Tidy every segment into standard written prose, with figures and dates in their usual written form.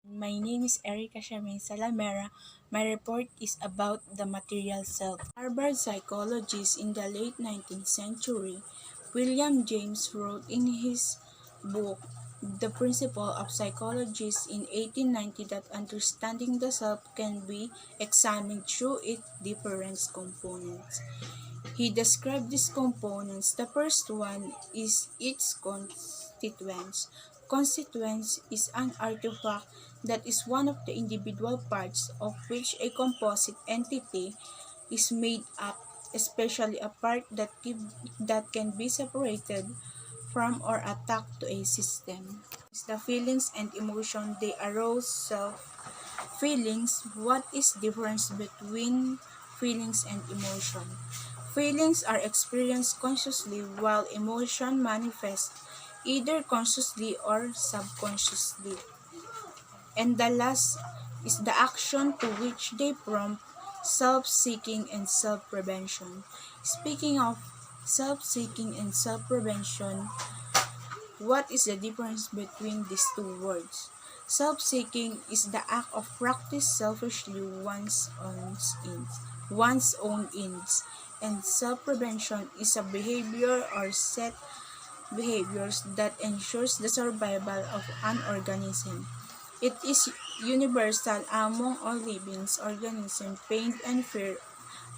My name is Erica Salamera. My report is about the material self. Harvard psychologist in the late 19th century, William James wrote in his book The Principle of Psychology in 1890 that understanding the self can be examined through its different components. He described these components. The first one is its constituents. Constituents is an artifact that is one of the individual parts of which a composite entity is made up, especially a part that can be separated from or attached to a system. The feelings and emotion they arouse self-feelings. What is the difference between feelings and emotion? Feelings are experienced consciously while emotion manifests either consciously or subconsciously. And the last is the action to which they prompt self-seeking and self-prevention. Speaking of self-seeking and self-prevention, what is the difference between these two words? Self-seeking is the act of practice selfishly one's own ends, and self-prevention is a behavior or set behaviors that ensures the survival of an organism. It is universal among all living organisms. Pain and fear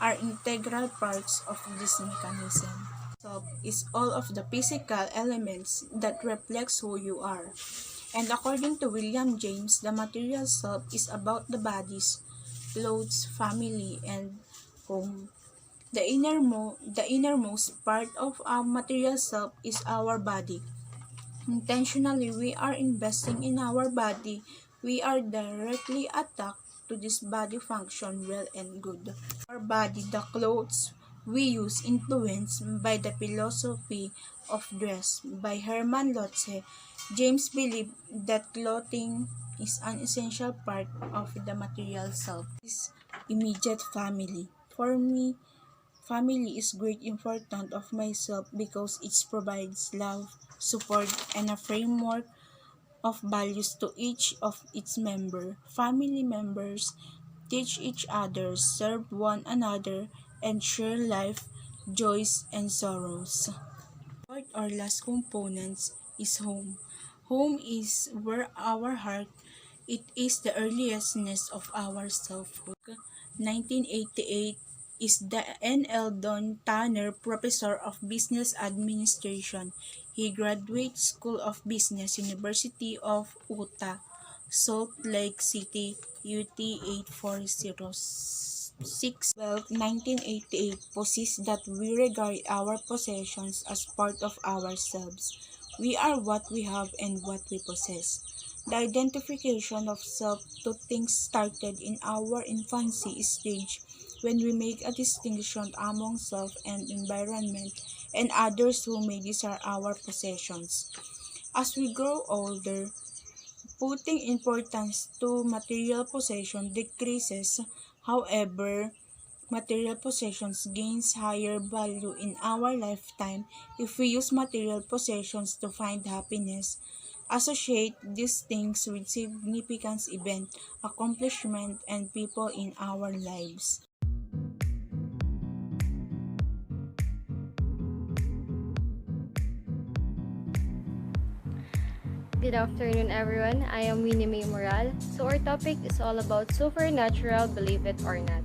are integral parts of this mechanism. Self is all of the physical elements that reflects who you are. And according to William James, the material self is about the bodies, clothes, family, and home. The innermost part of our material self is our body. Intentionally, we are investing in our body. We are directly attacked to this body function well and good. Our body, the clothes we use influenced by the philosophy of dress by Hermann Lotze. James believed that clothing is an essential part of the material self. Is immediate family. For me, family is great important of myself because it provides love, support, and a framework of values to each of its members. Family members teach each other, serve one another, and share life, joys, and sorrows. Fourth or last components is home. Home is where our heart, it is the earliest nest of our selfhood. 1988 is the N.L. Don Tanner Professor of Business Administration. He graduated School of Business, University of Utah, Salt Lake City, UT 8406. 1988 posits that we regard our possessions as part of ourselves. We are what we have and what we possess. The identification of self to things started in our infancy stage when we make a distinction among self and environment and others who may desire our possessions. As we grow older, putting importance to material possession decreases. However, material possessions gains higher value in our lifetime if we use material possessions to find happiness. Associate these things with significant event, accomplishment, and people in our lives. Good afternoon, everyone. I am Winnie May Moral. So, our topic is all about supernatural, believe it or not.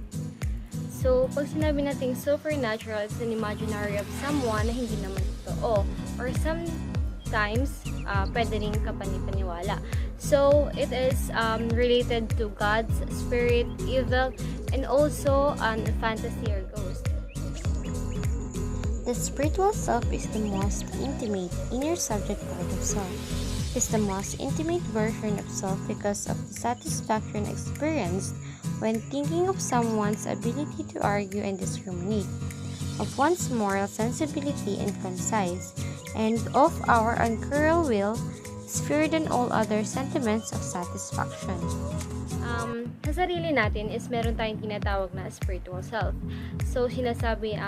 So, pag sinabi nating supernatural, it's an imaginary of someone na hindi naman totoo. Or sometimes, pwede rin kapanipaniwala. So, it is related to God's spirit, evil, and also fantasy or ghost. The spiritual self is the most intimate, inner subject part of self. It is the most intimate version of self because of the satisfaction experienced when thinking of someone's ability to argue and discriminate, of one's moral sensibility and concise, and of our uncurled will, sphere than all other sentiments of satisfaction. Sa sarili natin is meron tayong tinatawag na spiritual self. So, sinasabi,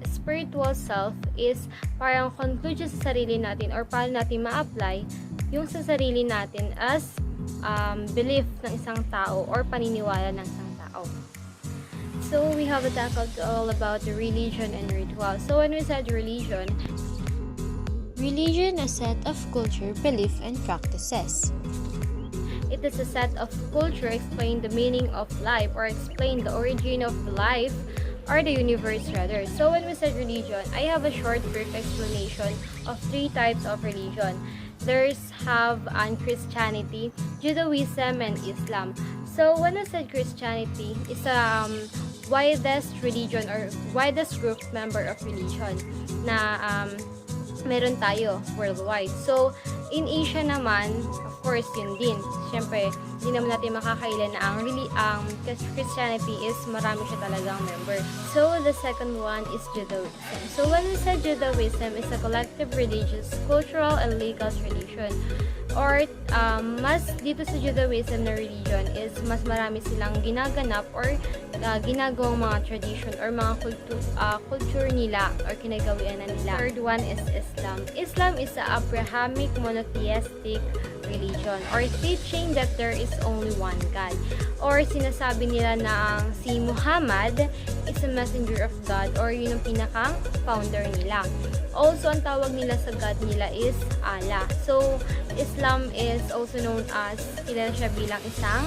spiritual self is parang conclusion sa sarili natin or paano natin ma-apply yung sa sarili natin as belief ng isang tao or paniniwala ng isang tao. So, we have tackled all about the religion and ritual. So, when we said religion, Religion, a set of culture, belief, and practices. it is a set of culture explain the meaning of life or explain the origin of life or the universe rather. So when we said religion, I have a short brief explanation of three types of religion. There's have Christianity, Judaism, and Islam. So when we said Christianity, is a widest religion or widest group member of religion na meron tayo worldwide. So, in Asia naman, of course, yun din. Siyempre, hindi naman natin makakailan na ang Christianity is marami siya talagang member. So, the second one is Judaism. So, when we say Judaism is a collective religious, cultural, and legal tradition. Or, mas dito sa Judaism na religion is mas marami silang ginaganap or ginagawang mga tradition or mga culture nila or kinagawian na nila. Third one is Islam. Islam is a Abrahamic monotheistic religion or teaching that there is only one God. Or sinasabi nila na si Muhammad is a messenger of God or yun ang pinakang founder nila. Also, ang tawag nila sa God nila is Allah. So, Islam is also known as, kilala siya bilang isang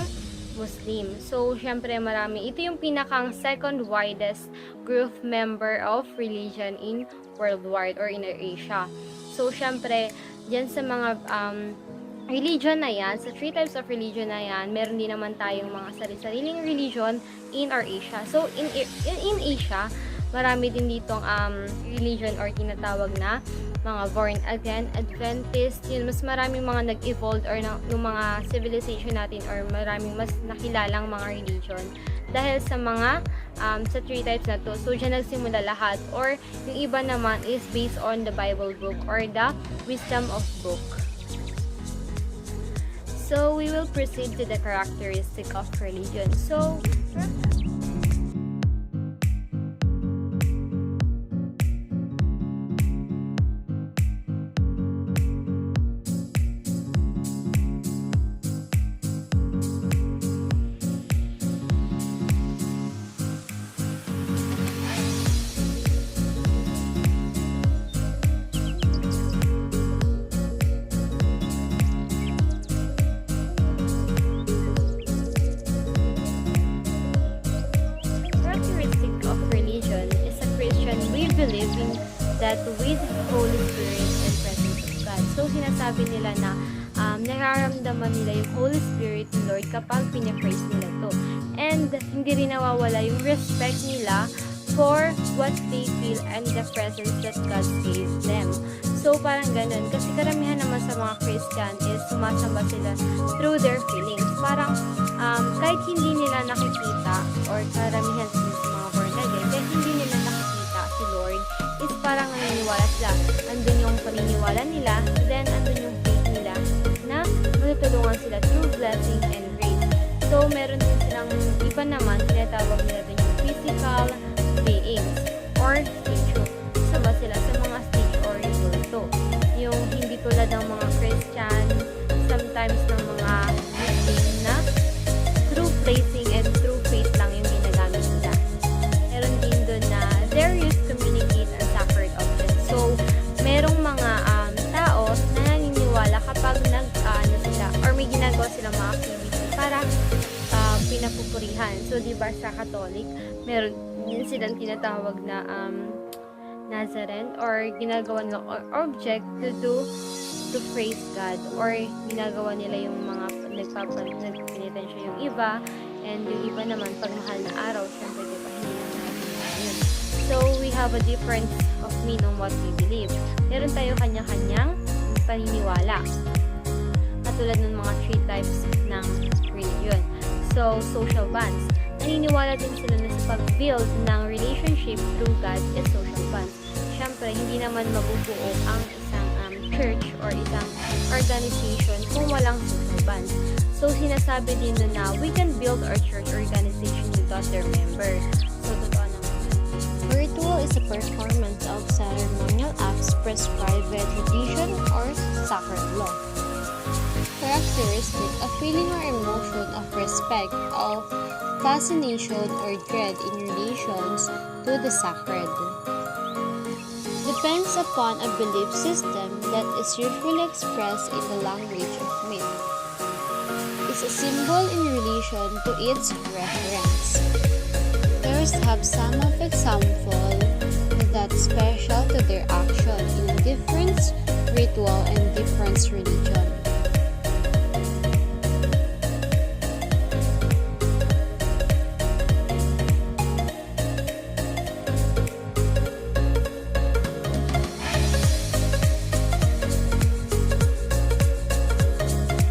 Muslim. So, syempre marami. Ito yung pinakang second widest group member of religion in worldwide or in Asia. So, syempre, dyan sa mga religion na yan, sa three types of religion na yan, meron din naman tayong mga sariling religion in our Asia. So, in Asia, marami din ditong religion or tinatawag na mga born again, Adventist, yun, mas maraming mga nag-evolve or yung mga civilization natin or maraming mas nakilalang mga religion dahil sa mga sa three types na to. So, dyan nagsimula lahat or yung iba naman is based on the Bible book or the wisdom of book. So, we will proceed to the characteristic of religion. So, believing that with Holy Spirit and presence of God. So, sinasabi nila na nararamdaman nila yung Holy Spirit ng Lord kapag pinapraise nila to. And hindi rin nawawala yung respect nila for what they feel and the presence that God gave them. So, parang ganun. Kasi karamihan naman sa mga Christian is sumasamba sila through their feelings. Parang kahit hindi nila nakikita or karamihan sa mga born again, kahit hindi nila nakikita si Lord, is parang naniniwala sila. Andun yung paniniwala nila, then andun yung faith nila na matutulungan sila through blessing and grace. So, meron din silang iba naman, tinatawag nila din yung physical beings or statue. Saba sila sa mga stage or kulto. Yung hindi tulad ng mga Christian, sometimes ng mga Muslim na through placing and through faith lang yung ginagamit nila. Meron din doon na there is communicate and sacred objects. So, merong mga tao na naniniwala kapag sila or may ginagawa silang mga activity para pinapupurihan. So, di ba sa Catholic, meron din silang tinatawag na Nazarene or ginagawa nila object to praise God or ginagawa nila yung mga nagpinitensya yung iba and yung iba naman pag mahal na araw, syempre di ba hindi lang natin yun. So, we have a difference of meaning on what we believe. Meron tayo kanya-kanyang paniniwala. Katulad ng mga three types ng religion. So, social bonds. Naniniwala din sila na sa pag-build ng relationship through God is social bonds. Siyempre, hindi naman mabubuo ang isang church or isang organization kung walang social bonds. So, sinasabi din na we can build our church organization without their members. So, totoo naman. Ritual is a performance of ceremonial acts prescribed by tradition or sacred law. characteristic a feeling or emotion of respect, of fascination or dread in relations to the sacred. Depends upon a belief system that is usually expressed in the language of myth. Is a symbol in relation to its reference. Others have some of example that special to their action in different ritual and different religion.